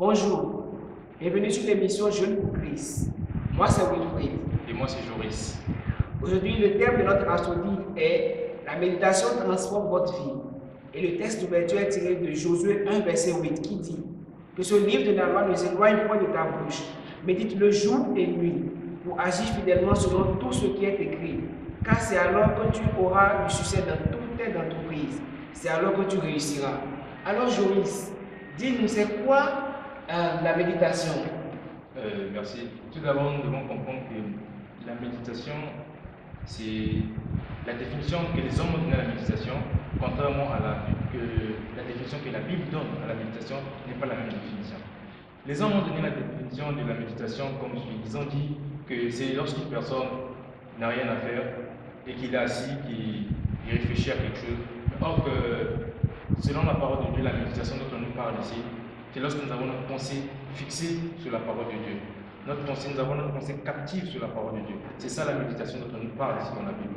Bonjour, bienvenue sur l'émission Jeunes pour Christ. Moi c'est Wilfried. Et moi c'est Joris. Aujourd'hui, le thème de notre assemblée est « La méditation transforme votre vie ». Et le texte d'ouverture est tiré de Josué 1, verset 8 qui dit « Que ce livre de la loi ne s'éloigne point de ta bouche, médite-le jour et nuit, pour agir fidèlement selon tout ce qui est écrit. Car c'est alors que tu auras du succès dans toutes tes entreprises. C'est alors que tu réussiras. » Alors Joris, dis-nous, c'est quoi la méditation? Merci. Tout d'abord, nous devons comprendre que la méditation, c'est la définition que les hommes ont donnée à la méditation, contrairement à la définition que la Bible donne à la méditation, n'est pas la même définition. Les hommes ont donné la définition de la méditation comme suit. Ils ont dit que c'est lorsqu'une personne n'a rien à faire et qu'il est assis, qu'il réfléchit à quelque chose. Or que, selon la parole de Dieu, la méditation dont on nous parle ici, c'est lorsque nous avons notre pensée fixée sur la parole de Dieu. Nous avons notre pensée captive sur la parole de Dieu. C'est ça la méditation dont on nous parle ici dans la Bible.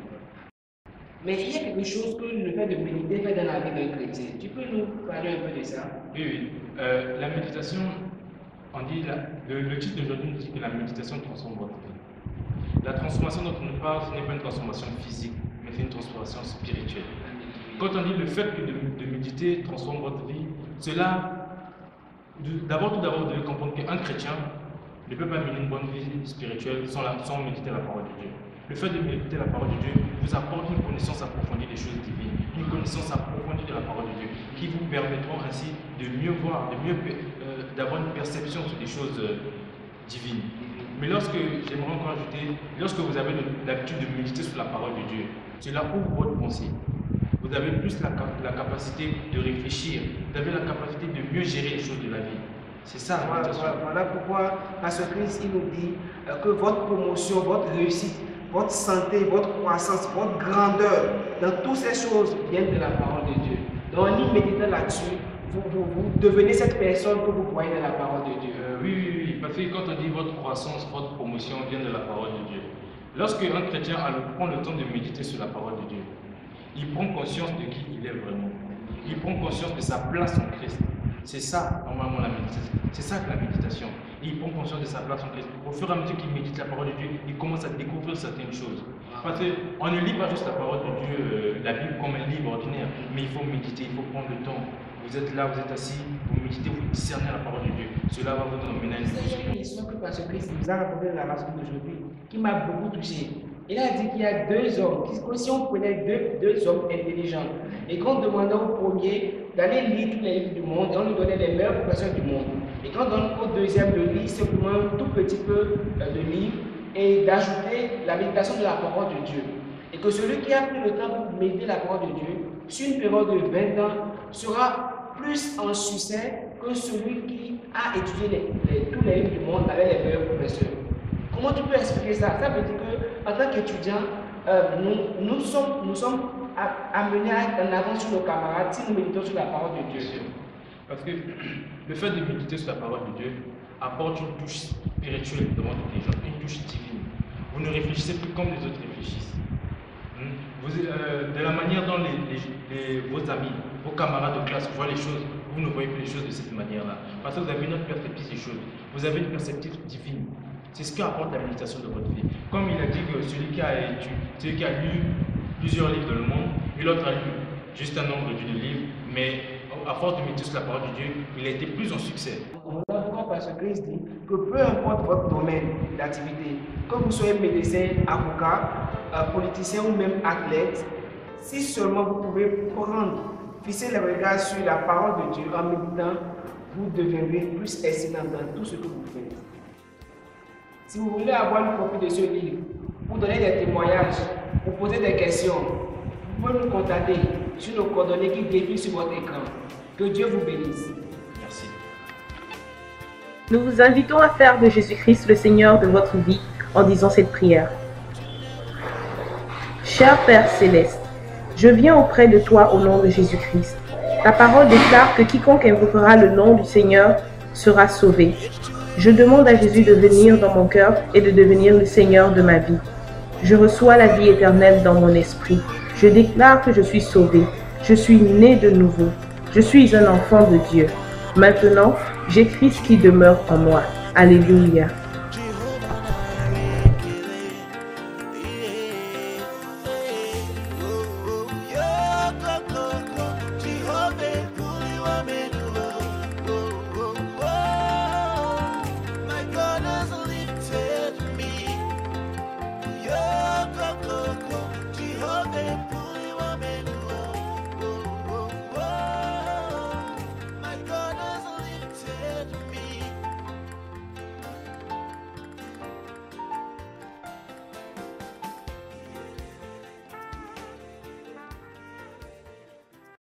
Mais il y a quelque chose que le fait de méditer fait dans la vie d'un chrétien. Tu peux nous parler un peu de ça? Oui. La méditation, on dit, le titre d'aujourd'hui nous dit que la méditation transforme votre vie. La transformation dont on nous parle, ce n'est pas une transformation physique, mais c'est une transformation spirituelle. Quand on dit le fait de méditer transforme votre vie, cela, d'abord, vous devez comprendre qu'un chrétien ne peut pas mener une bonne vie spirituelle sans méditer la parole de Dieu. Le fait de méditer la parole de Dieu vous apporte une connaissance approfondie des choses divines, une connaissance approfondie de la parole de Dieu, qui vous permettront ainsi de mieux voir, d'avoir une perception sur des choses divines. Mais j'aimerais encore ajouter, lorsque vous avez l'habitude de méditer sur la parole de Dieu, cela ouvre votre pensée. Vous avez plus la capacité de réfléchir, vous avez la capacité de mieux gérer les choses de la vie. C'est ça la méditation. Voilà pourquoi, parce que Christ il nous dit que votre promotion, votre réussite, votre santé, votre croissance, votre grandeur, dans toutes ces choses viennent de la parole de Dieu. Donc en méditant là-dessus, vous devenez cette personne que vous voyez dans la parole de Dieu. Oui, parce que quand on dit votre croissance, votre promotion vient de la parole de Dieu. Lorsque un chrétien prend le temps de méditer sur la parole de Dieu, il prend conscience de qui il est vraiment. Il prend conscience de sa place en Christ. C'est ça, normalement, la méditation. C'est ça que la méditation. Il prend conscience de sa place en Christ. Au fur et à mesure qu'il médite la parole de Dieu, il commence à découvrir certaines choses. Parce qu'on ne lit pas juste la parole de Dieu, la Bible comme un livre ordinaire, mais il faut méditer, il faut prendre le temps. Vous êtes là, vous êtes assis, vous méditez, vous discernez la parole de Dieu. Cela va vous emmener à une C'est une question que Pasteur Christ nous a raconté dans la race d'aujourd'hui, qui m'a beaucoup touché. Il a dit qu'il y a deux hommes, si on prenait deux hommes intelligents, et qu'on demandait au premier d'aller lire tous les livres du monde, et on lui donnait les meilleurs professeurs du monde. Et qu'on donne au deuxième de lire simplement un tout petit peu de livres et d'ajouter la méditation de la parole de Dieu. Et que celui qui a pris le temps pour méditer la parole de Dieu, sur une période de 20 ans, sera plus en succès que celui qui a étudié tous les livres du monde avec les meilleurs professeurs. Comment tu peux expliquer ça? Ça veut dire qu'en tant qu'étudiant, nous sommes amenés à être en avance sur nos camarades si nous méditons sur la parole de Dieu. Parce que le fait de méditer sur la parole de Dieu apporte une touche spirituelle dans votre intelligence, une touche divine. Vous ne réfléchissez plus comme les autres réfléchissent. De la manière dont vos amis, vos camarades de classe voient les choses, vous ne voyez plus les choses de cette manière-là. Parce que vous avez une autre perspective des choses. Vous avez une perspective divine. C'est ce qu'apporte la méditation de votre vie. Comme il a dit que celui qui a lu plusieurs livres dans le monde, et l'autre a lu juste un nombre de livres, mais à force de méditer sur la parole de Dieu, il a été plus en succès. Voilà pourquoi Pasteur Christ dit que peu importe votre domaine d'activité, que vous soyez médecin, avocat, politicien ou même athlète, si seulement vous pouvez fixer le regard sur la parole de Dieu en méditant, vous deviendrez plus excellent dans tout ce que vous faites. Si vous voulez avoir une copie de ce livre, pour donner des témoignages, pour poser des questions, vous pouvez nous contacter sur nos coordonnées qui défilent sur votre écran. Que Dieu vous bénisse. Merci. Nous vous invitons à faire de Jésus-Christ le Seigneur de votre vie en disant cette prière. Cher Père Céleste, je viens auprès de toi au nom de Jésus-Christ. Ta parole déclare que quiconque invoquera le nom du Seigneur sera sauvé. Je demande à Jésus de venir dans mon cœur et de devenir le Seigneur de ma vie. Je reçois la vie éternelle dans mon esprit. Je déclare que je suis sauvé. Je suis né de nouveau. Je suis un enfant de Dieu. Maintenant, J'ai Christ qui demeure en moi. Alléluia.